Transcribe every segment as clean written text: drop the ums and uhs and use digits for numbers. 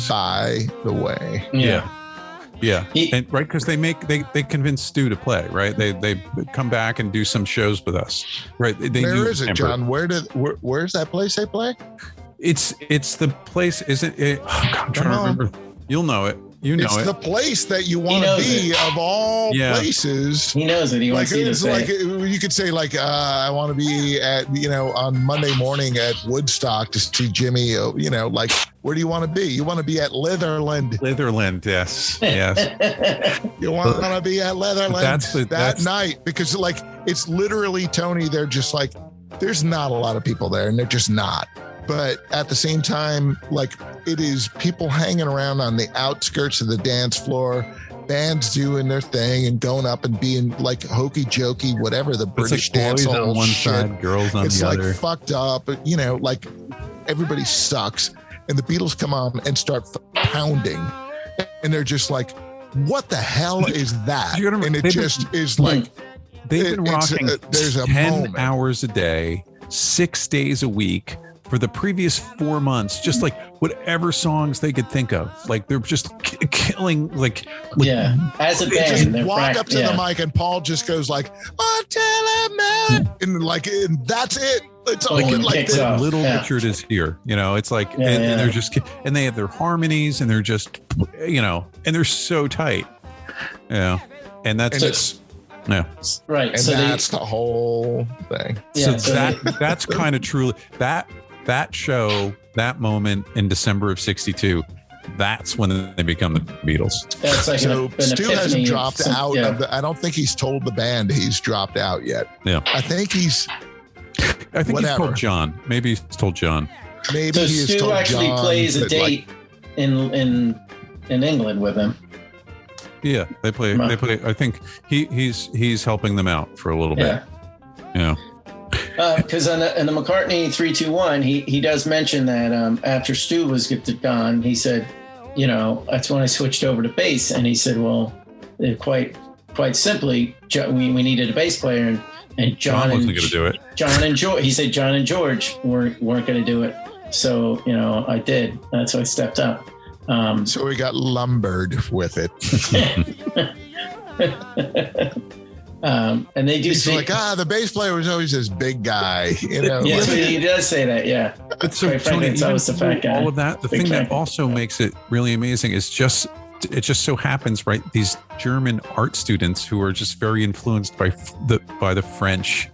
by the way. Yeah. And right, because they convince Stu to play, right? They come back and do some shows with us, right? Where is it, John? Where's that place they play? It's the place, isn't it? Oh, God, I'm trying to remember. You'll know it. It's the place that you want to be of all places. He knows it. He wants you to say. Like you could say, like, I want to be at, on Monday morning at Woodstock to see Jimmy. Like, where do you want to be? You want to be at Litherland. Litherland, yes. You want to be at Litherland that night because, like, it's literally, Tony. They're just like, there's not a lot of people there, and they're just not. But at the same time, like, it is people hanging around on the outskirts of the dance floor, bands doing their thing and going up and being like hokey jokey, whatever the British dance hall on one shit. Side, girls on it's the like other. Fucked up, like everybody sucks. And the Beatles come on and start pounding, and they're just like, "What the hell is that?" And it just is like they've been rocking. There's a 10 moment. hours a day, 6 days a week. For the previous 4 months, just like whatever songs they could think of, like they're just killing, like as a they band, just walk up to the mic and Paul just goes like, "Until I'm not," and that's it. It's all like Little Richard is here, it's like, and they're just, and they have their harmonies, and they're just, and they're so tight, and that's. Right. And so that's the whole thing. That's kind of truly that show, that moment in December of '62, that's when they become the Beatles. That's like so Stu hasn't dropped out of the, I don't think he's told the band he's dropped out yet. Yeah. I think he's told John. Maybe he's told John. Maybe so Stu actually plays a date in England with him. Yeah, they play. I think he's helping them out for a little bit. Yeah. Because in the McCartney 3-2-1, he does mention that after Stu was gone, he said, that's when I switched over to bass, and he said, well, quite simply, we needed a bass player, and John wasn't going to do it. John and George. He said John and George weren't going to do it, so I did. That's why I stepped up. So we got lumbered with it. And they do speak like, the bass player was always this big guy, Yes, he does say that, yeah. But so Tony, it's always the fat guy. All of that, the thing that also makes it really amazing is it just so happens, right? These German art students who are just very influenced by the French.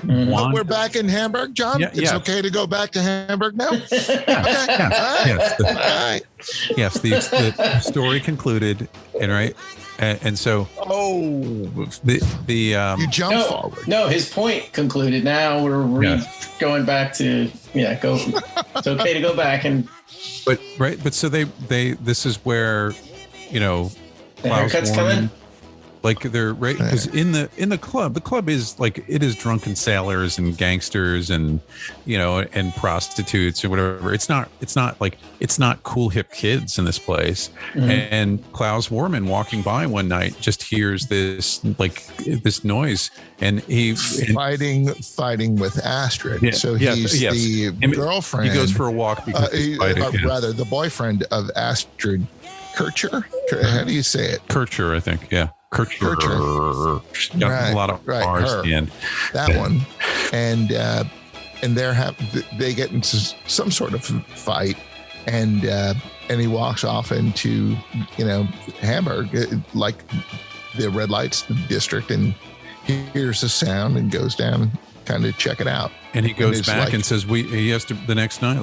But we're back in Hamburg, John. It's okay to go back to Hamburg now. Yes, the story concluded, and so you jump forward. No, his point concluded. Now we're going back to go. It's okay to go back but so they this is where the haircut's coming. Like they're right because in the club is like it is drunken sailors and gangsters and and prostitutes or whatever. It's not cool hip kids in this place. Mm-hmm. And Klaus Worman walking by one night just hears this noise and fighting with Astrid. Yeah, so he's the girlfriend. He goes for a walk because rather the boyfriend of Astrid Kircher. How do you say it? Kircher, I think. Yeah. Kircher. Got a lot of bars at the end. That one. And they get into some sort of fight, and he walks off into Hamburg, like the red lights district, and he hears the sound and goes down kind of check it out. And he goes back and says he has to the next night.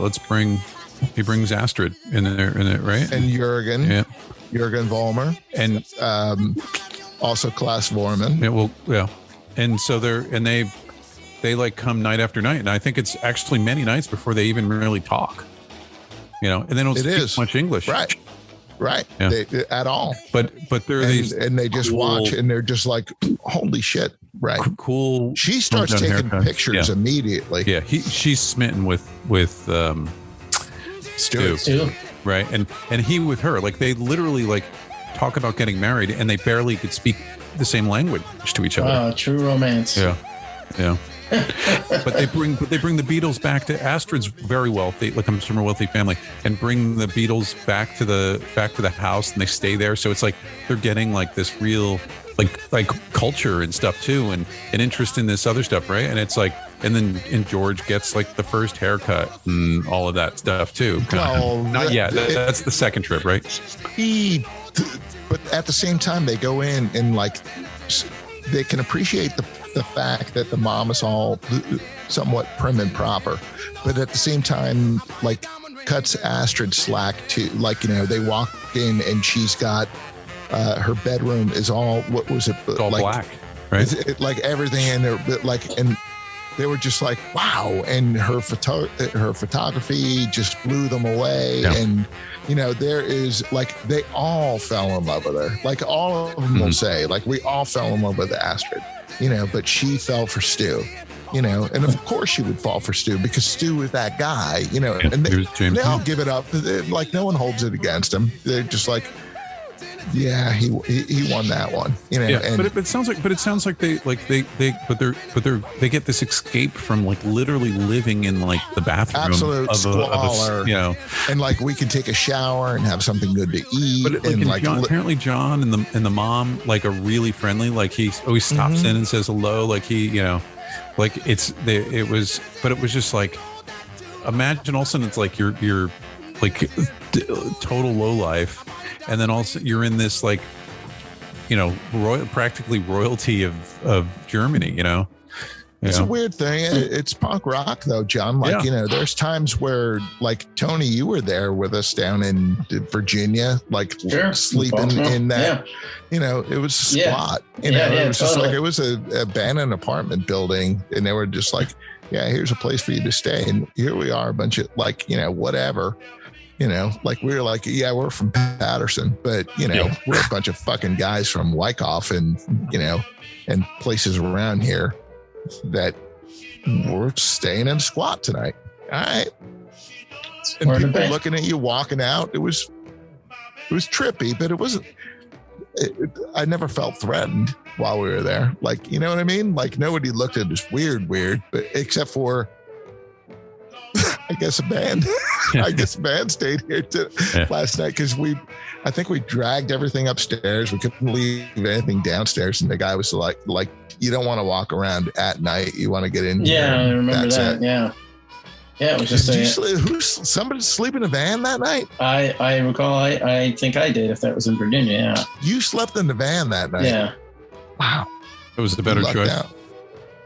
He brings Astrid in there, right? And Jürgen Vollmer, and also Klaus Vormann. And so they like come night after night, and I think it's actually many nights before they even really talk. And they don't speak much English, right? Yeah. At all. But they're these, and they just watch, and they're just like, holy shit, right? Cool. She starts taking pictures immediately. Yeah, she's smitten with Stu, right? And he with her, like they literally like talk about getting married, and they barely could speak the same language to each other. Oh, true romance. Yeah. But they bring the Beatles back to Astrid's very wealthy, like comes from a wealthy family, and bring the Beatles back to the house, and they stay there. So it's like they're getting like this real like culture and stuff too, and an interest in this other stuff, right? And it's like, and George gets like the first haircut and all of that stuff too. Well, not yet. That's the second trip, right? But at the same time, they go in and like they can appreciate the fact that the mom is all somewhat prim and proper, but at the same time, like cuts Astrid slack too. Like, you know, they walk in and she's got her bedroom is all, what was it? It's all like, black, right? Like everything in there, like, and they were just like, wow. And her photography just blew them away. Yeah. And, you know, there is like, they all fell in love with her. Like all of them will say, like, we all fell in love with Astrid, you know, but she fell for Stu, you know, and of course she would fall for Stu because Stu is that guy, you know, and they all give it up. Like no one holds it against him. They're just like, yeah, he won that one, you know. Yeah, and, but it sounds like they get this escape from like literally living in like the bathroom, absolute squalor, you know, and like we can take a shower and have something good to eat. But and like apparently John and the mom like are really friendly. Like he always stops in and says hello. Like he, you know, like it was just like, imagine all of a sudden it's like you're like total low life. And then also you're in this like, you know, practically royalty of Germany, you know. It's a weird thing. It's punk rock though, John. Like, you know, there's times where like Tony, you were there with us down in Virginia, like sleeping in that, you know, it was a squat, you know, it was just like, it was a abandoned apartment building. And they were just like, yeah, here's a place for you to stay. And here we are, a bunch of like, you know, whatever. You know, like we were like, yeah, we're from Patterson, but you know, we're a bunch of fucking guys from Wyckoff and, you know, and places around here that we're staying in a squat tonight. All right. And people looking at you walking out. It was trippy, but it wasn't, I never felt threatened while we were there. Like, you know what I mean? Like nobody looked at us weird, but except for, I guess a band. I guess a band stayed here last night because I think we dragged everything upstairs. We couldn't leave anything downstairs, and the guy was like you don't want to walk around at night. You want to get in. Yeah, I remember that. It. Yeah, it was just somebody sleep in a van that night? I recall. I think I did. If that was in Virginia, yeah. You slept in the van that night. Yeah. Wow. It was the better choice. Out.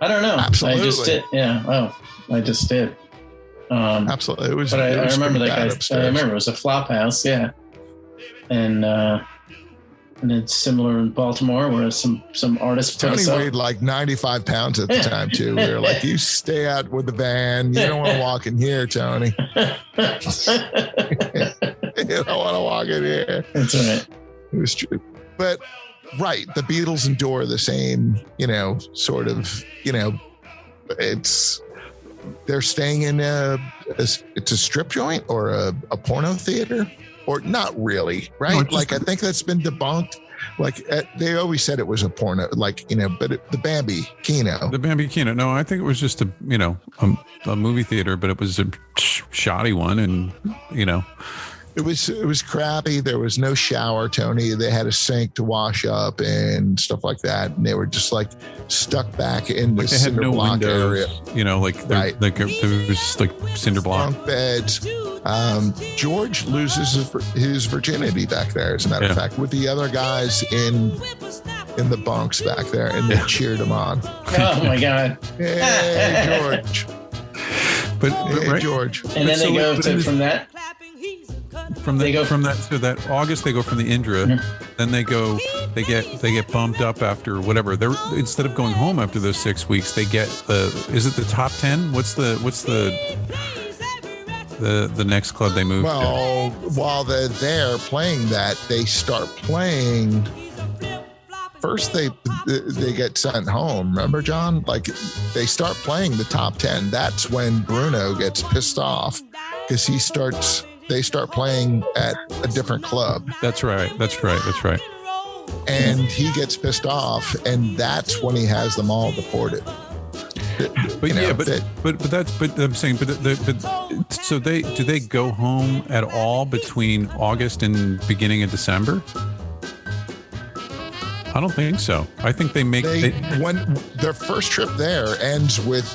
I don't know. Absolutely. I just did. Yeah. Oh, I just did. Absolutely, it was. But I remember that guy. Upstairs. I remember it was a flop house, yeah, and it's similar in Baltimore, where some artists. Tony weighed like 95 pounds at the time too. We were like, "You stay out with the van. You don't want to walk in here, Tony. You don't want to walk in here." That's right. It was true, but right, the Beatles endure the same, you know, sort of, you know, they're staying in it's a strip joint or a porno theater, or not really, right? No, like I think that's been debunked. Like they always said it was a porno, like, you know, but the Bambi Kino. No, I think it was just a movie theater, but it was a shoddy one, and you know. It was crappy. There was no shower, Tony. They had a sink to wash up and stuff like that. And they were just like stuck back in the cinder block area. You know, like there was just like cinder block. Bunk beds. George loses his virginity back there, as a matter of fact, with the other guys in the bunks back there, and they cheered him on. Oh my God! Hey, George. But hey, right? George. And then they go from that. From that to that August, they go from the Indra, then they get bumped up after whatever. They're, instead of going home after those 6 weeks, they get is it the top 10? What's the next club they move to? While they're there playing that, they start playing. First, they get sent home. Remember, John? Like they start playing the top 10. That's when Bruno gets pissed off because they start playing at a different club. That's right. And he gets pissed off, and that's when he has them all deported. But I'm saying, so do they go home at all between August and beginning of December? I don't think so. I think when their first trip there ends with,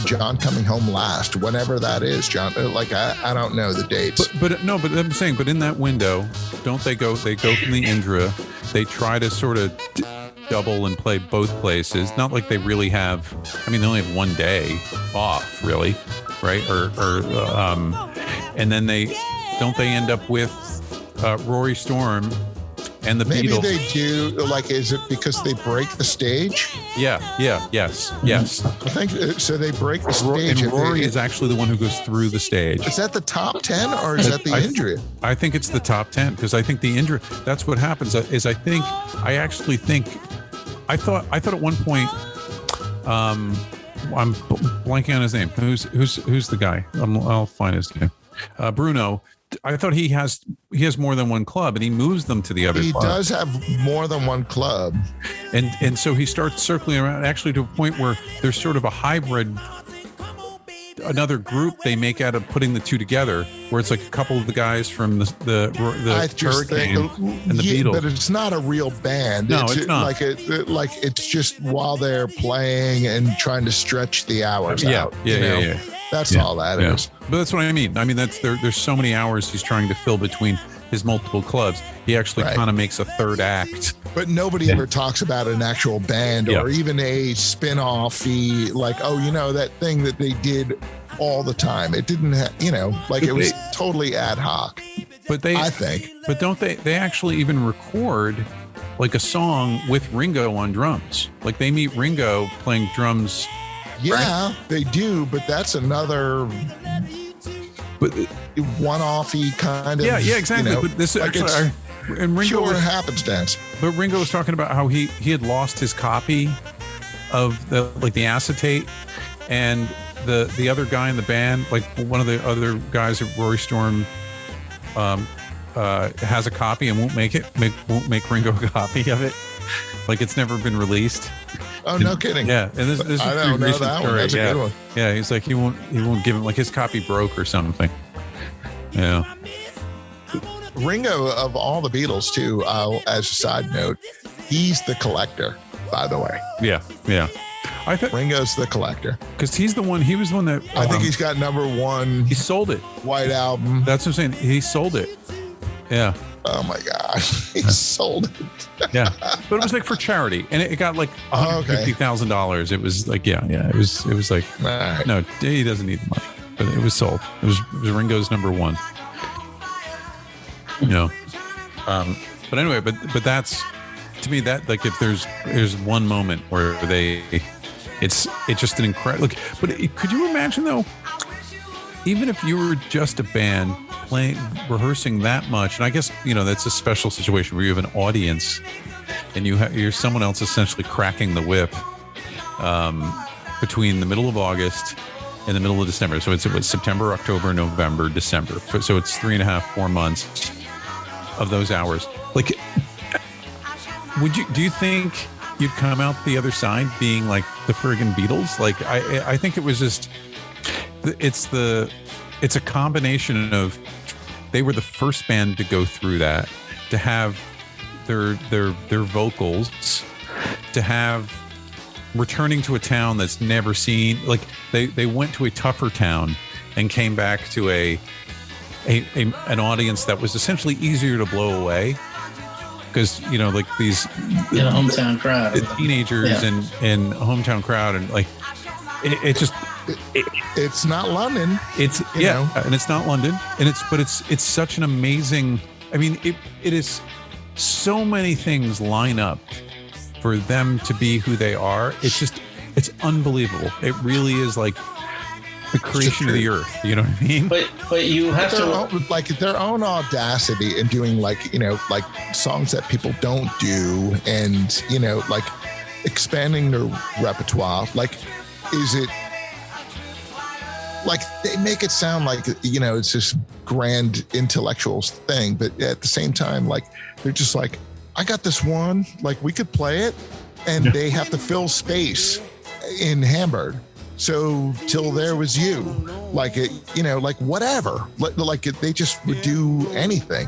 John coming home last, whenever that is, John. Like, I don't know the dates. But I'm saying, but in that window, don't they go from the Indra, they try to sort of double and play both places. Not like they really have, they only have one day off, really, right? And then they end up with Rory Storm and the Maybe Beatles. They do. Like, is it because they break the stage? Yes. I think so. They break the stage. And Rory is actually the one who goes through the stage. Is that the top 10 or is that the Indra? I think it's the top 10 because I think the Indra. That's what happens. I thought at one point. I'm blanking on his name. Who's the guy? I'll find his name. Bruno. I thought he has more than one club and he moves them to the other club. He does have more than one club. And so he starts circling around actually to a point where there's sort of a hybrid, another group they make out of putting the two together, where it's like a couple of the guys from the Hurricane and the Beatles. But it's not a real band. No, it's not. Like it's just while they're playing and trying to stretch the hours out. Yeah. That's all that is. But that's what I mean. That's there's so many hours he's trying to fill between his multiple clubs. He actually kind of makes a third act. But nobody ever talks about an actual band or even a spin-off-y, like, that thing that they did all the time. It didn't it was totally ad hoc. But I think. But don't they actually even record like a song with Ringo on drums? Like they meet Ringo playing drums. Yeah, they do, but that's another one-offy kind of. Yeah, exactly. But this is actually, and Ringo pure happenstance. But Ringo was talking about how he had lost his copy of the acetate, and the other guy in the band, like one of the other guys at Rory Storm, has a copy and won't make Ringo a copy of it. Like it's never been released. Oh, no kidding. Yeah, and this is I don't know that one. That's a good one. Yeah, he's like he won't give him, like his copy broke or something. Yeah. Ringo, of all the Beatles too, as a side note, he's the collector, by the way. Yeah. I think Ringo's the collector because he was the one that I think he's got number one. He sold it. White Album. That's what I'm saying. He sold it. Yeah. Oh my gosh, he sold it. Yeah, but it was like for charity, and it got like $150,000. It was like it was like no, he doesn't need the money, but it was sold. It was Ringo's number one. But anyway, but that's, to me, that like if there's one moment where it's just an incredible. But could you imagine though, even if you were just a band rehearsing that much, and I guess that's a special situation where you have an audience and you're someone else essentially cracking the whip between the middle of August and the middle of December. So it was September, October, November, December. So it's 3.5-4 months of those hours. Like, do you think you'd come out the other side being like the friggin' Beatles? Like I think it was just it's a combination of they were the first band to go through that, to have their vocals, to have returning to a town that's never seen, like they went to a tougher town and came back to an audience that was essentially easier to blow away because like these hometown crowd, the teenagers and hometown crowd, and like it's not London. It's and it's not London, and it's such an amazing. I mean, it is so many things line up for them to be who they are. It's unbelievable. It really is like the creation of the earth. You know what I mean? But you have to like their own audacity in doing like songs that people don't do, and like expanding their repertoire. Like, is it? Like they make it sound like it's this grand intellectual thing, but at the same time, like they're just like, I got this one, like we could play it, and they have to fill space in Hamburg, So till there was you, like it, you know, like whatever, like they just would do anything.